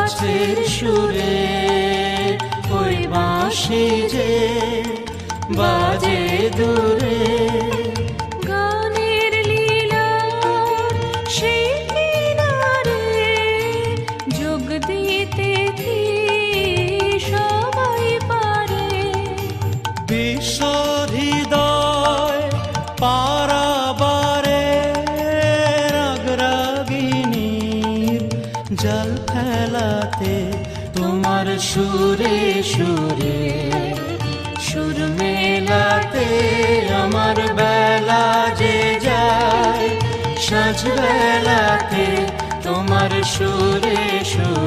গাছের সুরে ওই বাঁশি যে বাজে দূরে, গানের লীলার সেই কিনারে যোগ দিতে কি সবাই পারে। বিশ্ব হৃদয় পারাবারে রাগরাগিনীর জল ফেলাতে তোমার সুরে সুরে সুর মেলাতে আমার বেলা যে যায় সাজ বেলাতে তোমার সুরে সুরে।